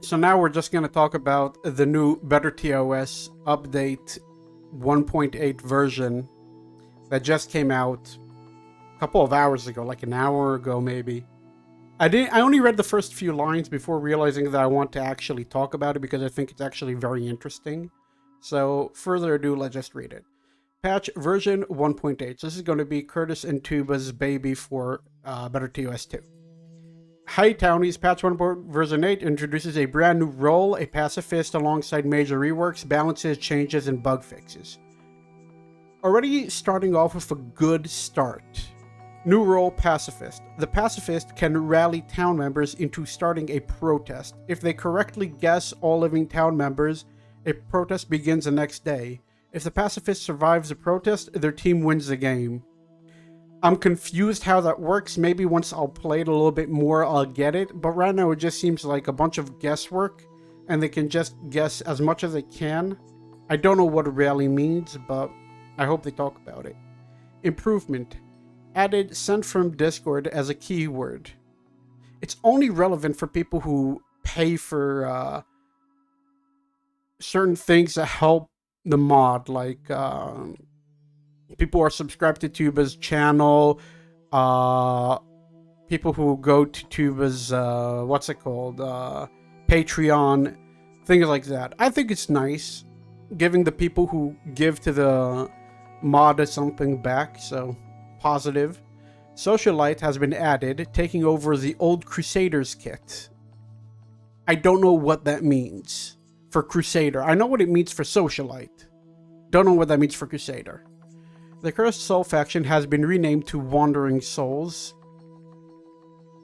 So now we're just going to talk about the new BetterTOS update 1.8 version that just came out a couple of hours ago, like an hour ago maybe. I only read the first few lines before realizing that I want to actually talk about it because I think it's actually very interesting. So further ado, let's just read it. Patch version 1.8. So this is going to be Curtis and Tuba's baby for BetterTOS2. Hi Townies, patch 1 version 8 introduces a brand new role, a pacifist, alongside major reworks, balances, changes, and bug fixes. Already starting off with a good start. New role, pacifist. The pacifist can rally town members into starting a protest. If they correctly guess all living town members, a protest begins the next day. If the pacifist survives the protest, their team wins the game. I'm confused how that works. Maybe once I'll play it a little bit more, I'll get it. But right now, it just seems like a bunch of guesswork, and they can just guess as much as they can. I don't know what it really means, but I hope they talk about it. Improvement. Added sent from Discord as a keyword. It's only relevant for people who pay for certain things that help the mod, like people who are subscribed to Tuba's channel, people who go to Tuba's, Patreon, things like that. I think it's nice giving the people who give to the mod something back, so positive. Socialite has been added, taking over the old Crusaders kit. I don't know what that means for Crusader. I know what it means for Socialite. Don't know what that means for Crusader. The Cursed Soul faction has been renamed to Wandering Souls.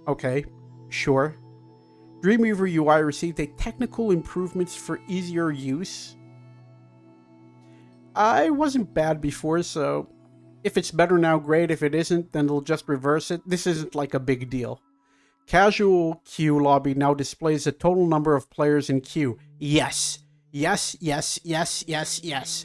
Okay, sure. Dreamweaver UI received a technical improvements for easier use. I wasn't bad before, so if it's better now, great. If it isn't, then they'll just reverse it. This isn't like a big deal. Casual queue lobby now displays the total number of players in queue. Yes. Yes, yes, yes, yes, yes.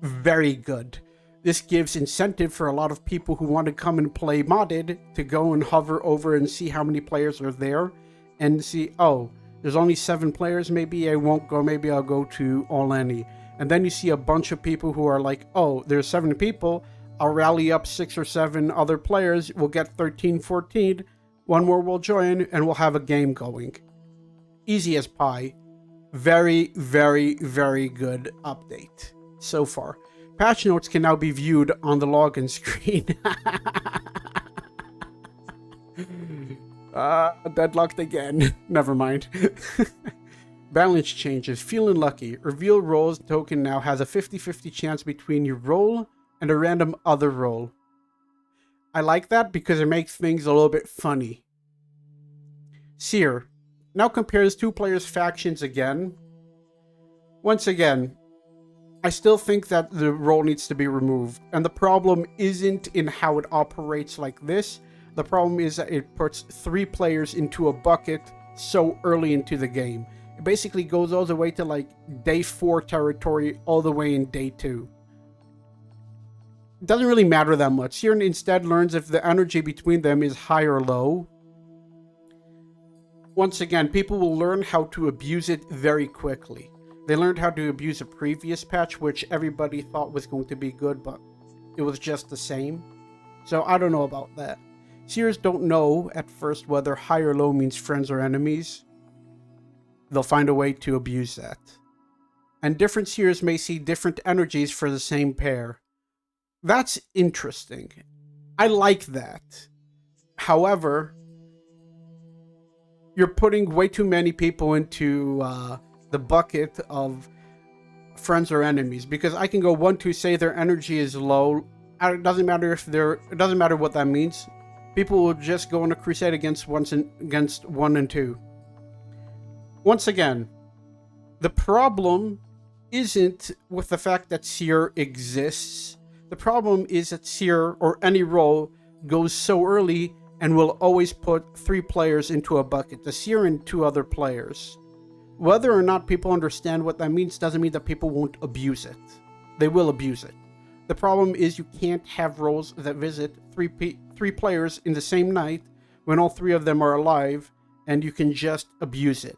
Very good. This gives incentive for a lot of people who want to come and play modded to go and hover over and see how many players are there and see, oh, there's only 7 players, maybe I won't go, maybe I'll go to all any. And then you see a bunch of people who are like, oh, there's 7 people, I'll rally up 6 or 7 other players, we'll get 13, 14, one more will join, and we'll have a game going. Easy as pie. Very, very, very good update so far. Patch notes can now be viewed on the login screen. Deadlocked again. Never mind. Balance changes. Feeling lucky. Reveal roles token now has a 50-50 chance between your role and a random other role. I like that because it makes things a little bit funny. Seer. Now compares 2 players' factions again. Once again, I still think that the role needs to be removed. And the problem isn't in how it operates like this. The problem is that it puts 3 players into a bucket so early into the game. It basically goes all the way to like day 4 territory, all the way in day 2. It doesn't really matter that much. Seer instead learns if the energy between them is high or low. Once again, people will learn how to abuse it very quickly. They learned how to abuse a previous patch, which everybody thought was going to be good, but it was just the same. So I don't know about that. Seers don't know at first whether high or low means friends or enemies. They'll find a way to abuse that. And different seers may see different energies for the same pair. That's interesting. I like that. However, you're putting way too many people into the bucket of friends or enemies, because I can go 1, 2, say their energy is low. It doesn't matter if it doesn't matter what that means. People will just go on a crusade against 1 and 2. Once again, the problem isn't with the fact that Seer exists. The problem is that Seer or any role goes so early and will always put 3 players into a bucket, the Seer and 2 other players. Whether or not people understand what that means doesn't mean that people won't abuse it. They will abuse it. The problem is you can't have roles that visit 3 players in the same night when all 3 of them are alive, and you can just abuse it.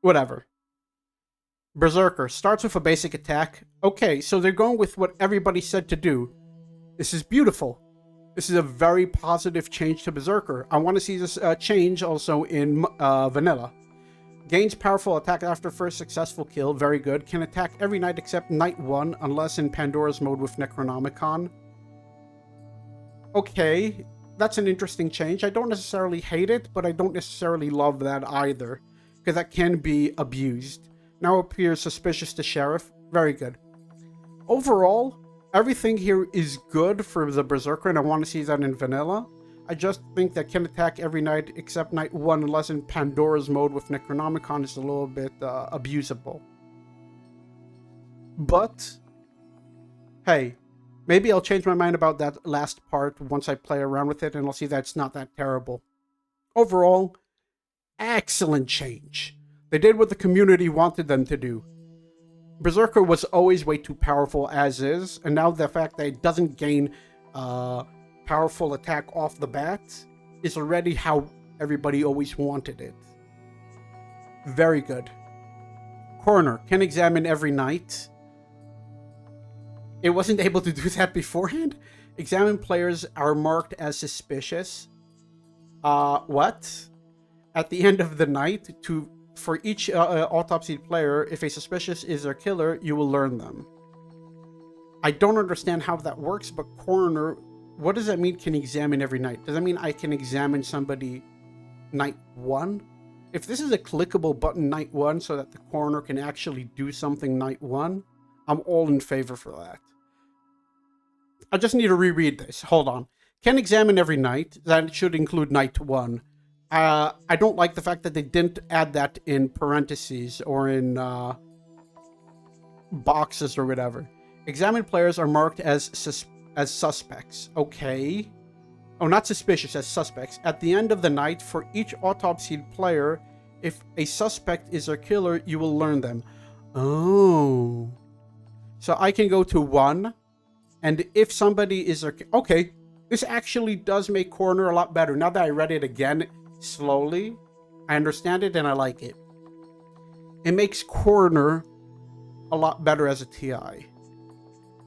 Whatever. Berserker starts with a basic attack. Okay, so they're going with what everybody said to do. This is beautiful. This is a very positive change to Berserker. I want to see this change also in Vanilla. Gains powerful attack after first successful kill. Very good. Can attack every night except night 1, unless in Pandora's mode with Necronomicon. Okay, that's an interesting change. I don't necessarily hate it, but I don't necessarily love that either, because that can be abused. Now appears suspicious to Sheriff. Very good. Overall, everything here is good for the Berserker, and I want to see that in Vanilla. I just think that can attack every night except night 1, unless in Pandora's mode with Necronomicon is a little bit abusable. But, hey, maybe I'll change my mind about that last part once I play around with it, and I'll see that it's not that terrible. Overall, excellent change. They did what the community wanted them to do. Berserker was always way too powerful as is, and now the fact that it doesn't gain powerful attack off the bat is already how everybody always wanted it. Very good. Coroner can examine every night. It wasn't able to do that beforehand. Examined players are marked as suspicious. What? At the end of the night, for each autopsied player, if a suspicious is their killer, you will learn them. I don't understand how that works, but coroner, what does that mean, can examine every night? Does that mean I can examine somebody night 1? If this is a clickable button night 1 so that the coroner can actually do something night 1, I'm all in favor for that. I just need to reread this. Hold on. Can examine every night. That should include night 1. I don't like the fact that they didn't add that in parentheses or in boxes or whatever. Examined players are marked as suspects. Okay. Oh, not suspicious, as suspects. At the end of the night, for each autopsied player, if a suspect is their killer, you will learn them. Oh. So I can go to 1, and if somebody is their... Okay. This actually does make Coroner a lot better. Now that I read it again slowly, I understand it and I like it. It makes Coroner a lot better as a TI.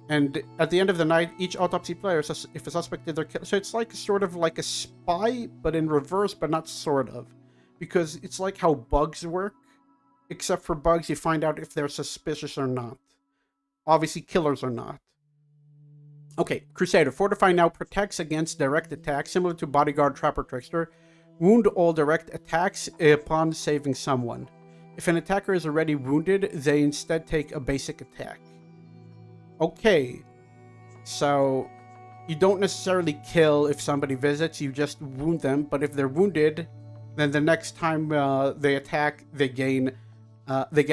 And at the end of the night, each autopsy player, if a suspect did their kill, so it's like sort of like a spy, but in reverse, but not sort of. Because it's like how bugs work. Except for bugs, you find out if they're suspicious or not. Obviously, killers are not. Okay, Crusader. Fortify now protects against direct attacks, similar to Bodyguard, Trapper, Trickster. Wound all direct attacks upon saving someone. If an attacker is already wounded, they instead take a basic attack. Okay, so you don't necessarily kill if somebody visits, you just wound them, but if they're wounded, then the next time they attack, they get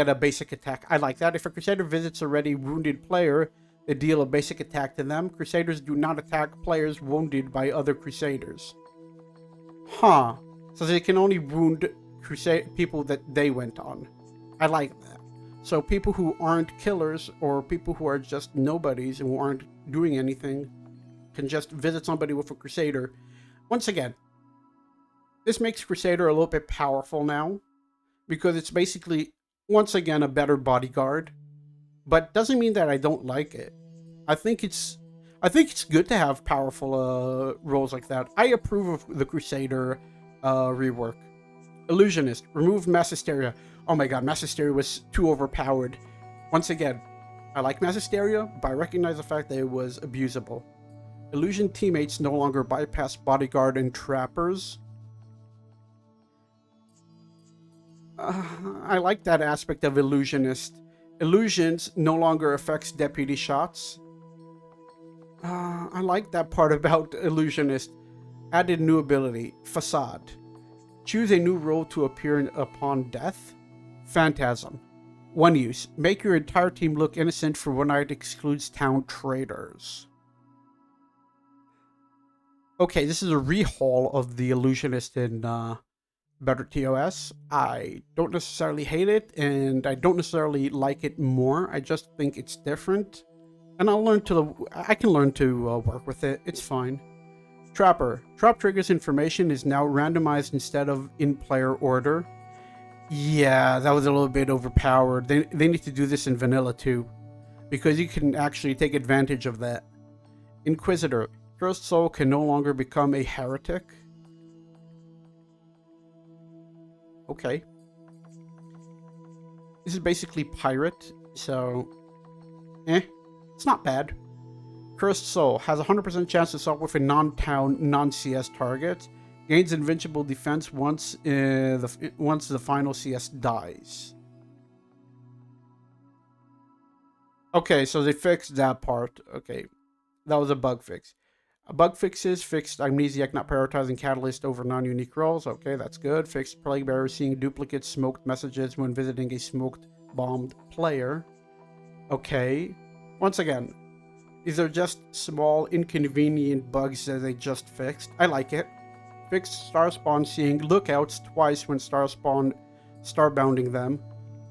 a basic attack. I like that. If a Crusader visits a already wounded player, they deal a basic attack to them. Crusaders do not attack players wounded by other Crusaders. Huh. So they can only wound people that they went on. I like that. So people who aren't killers or people who are just nobodies and who aren't doing anything can just visit somebody with a Crusader. Once again, this makes Crusader a little bit powerful now because it's basically, once again, a better bodyguard. But doesn't mean that I don't like it. I think it's good to have powerful roles like that. I approve of the Crusader rework. Illusionist. Remove Mass Hysteria. Oh my god, Mass Hysteria was too overpowered. Once again, I like Mass Hysteria, but I recognize the fact that it was abusable. Illusion teammates no longer bypass Bodyguard and Trappers. I like that aspect of Illusionist. Illusions no longer affects deputy shots. I like that part about Illusionist. Added new ability. Facade. Choose a new role to appear upon death. Phantasm. One use. Make your entire team look innocent for one night. Excludes town traitors. Okay, this is a rehaul of the Illusionist in BetterTOS. I don't necessarily hate it, and I don't necessarily like it more. I just think it's different. And I can learn to work with it. It's fine. Trapper. Trap triggers information is now randomized instead of in player order. Yeah, that was a little bit overpowered. They need to do this in vanilla too, because you can actually take advantage of that. Inquisitor. Cursed soul can no longer become a heretic. Okay. This is basically pirate, so... It's not bad. Cursed soul has a 100% chance to start with a non-town, non-CS target. Gains invincible defense once the final CS dies. Okay, so they fixed that part. Okay, that was a bug fix. Bug fixes fixed Amnesiac not prioritizing Catalyst over non-unique roles. Okay, that's good. Fixed Plague Bearer seeing duplicate smoked messages when visiting a smoked bombed player. Okay. Once again, these are just small inconvenient bugs that they just fixed. I like it. Fixed star spawn seeing lookouts twice when starbounding them.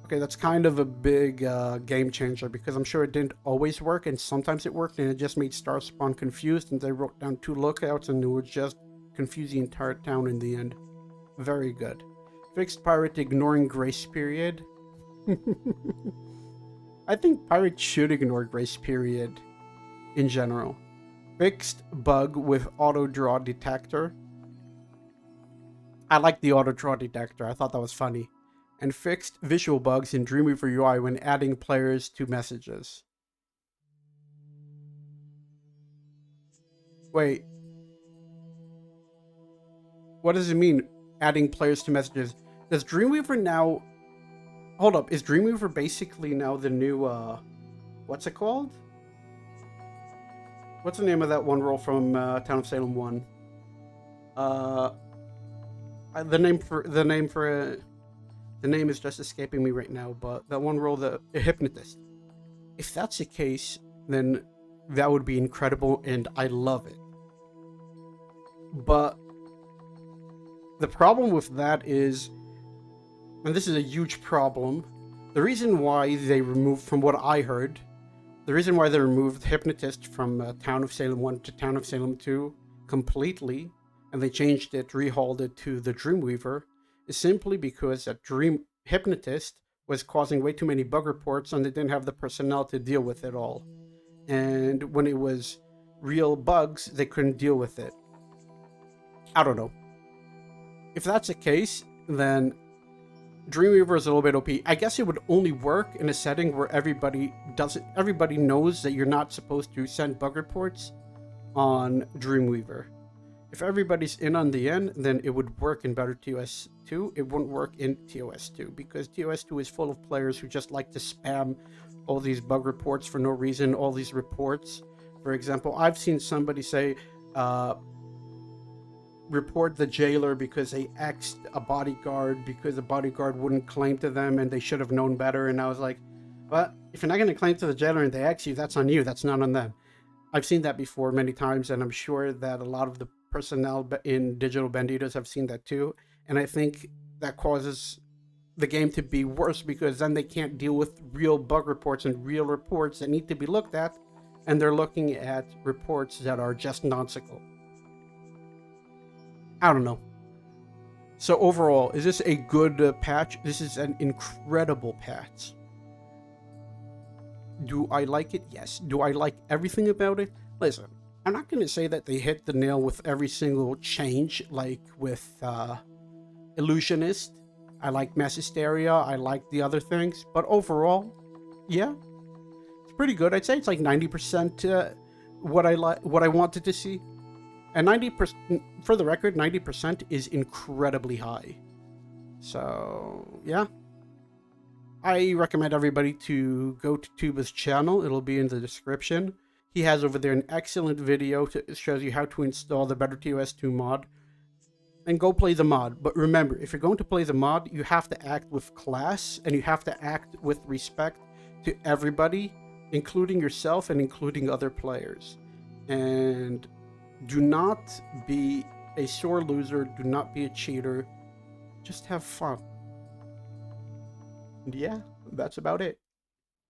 Okay, that's kind of a big game changer because I'm sure it didn't always work and sometimes it worked and it just made star spawn confused and they wrote down 2 lookouts and it would just confuse the entire town in the end. Very good. Fixed pirate ignoring grace period. I think pirates should ignore grace period in general. Fixed bug with auto draw detector. I like the auto draw detector. I thought that was funny. And fixed visual bugs in Dreamweaver UI when adding players to messages. Wait. What does it mean, adding players to messages? Does Dreamweaver now... Hold up, is Dreamweaver basically now the new, what's it called? What's the name of that one role from Town of Salem 1? The name is just escaping me right now, but that one role, the hypnotist. If that's the case, then that would be incredible, and I love it. But the problem with that is, and this is a huge problem, the reason why they removed, from what I heard, the reason why they removed Hypnotist from Town of Salem 1 to Town of Salem 2 completely, and they changed it, rehauled it to the Dreamweaver, is simply because that Hypnotist was causing way too many bug reports and they didn't have the personnel to deal with it all. And when it was real bugs, they couldn't deal with it. I don't know. If that's the case, then Dreamweaver is a little bit OP. I guess it would only work in a setting where everybody knows that you're not supposed to send bug reports on Dreamweaver. If everybody's in on the end, then it would work in BetterTOS2. It wouldn't work in TOS2 because TOS2 is full of players who just like to spam all these bug reports for no reason, all these reports. For example, I've seen somebody say, report the jailer because they X'd a bodyguard because the bodyguard wouldn't claim to them and they should have known better. And I was like, well, if you're not going to claim to the jailer and they X you, that's on you. That's not on them. I've seen that before many times, and I'm sure that a lot of the personnel in Digital Banditos have seen that too. And I think that causes the game to be worse because then they can't deal with real bug reports and real reports that need to be looked at, and they're looking at reports that are just nonsensical. I don't know. So overall, is this a good patch? This is an incredible patch. Do I like it? Yes. Do I like everything about it? Listen, I'm not going to say that they hit the nail with every single change, like with Illusionist. I like Mass Hysteria. I like the other things. But overall, yeah, it's pretty good. I'd say it's like 90% what I wanted to see. And 90%, for the record, 90% is incredibly high. So, yeah. I recommend everybody to go to Tuba's channel. It'll be in the description. He has over there an excellent video that shows you how to install the BetterTOS2 mod. And go play the mod. But remember, if you're going to play the mod, you have to act with class and you have to act with respect to everybody, including yourself and including other players. And do not be a sore loser. Do not be a cheater. Just have fun. And yeah, that's about it.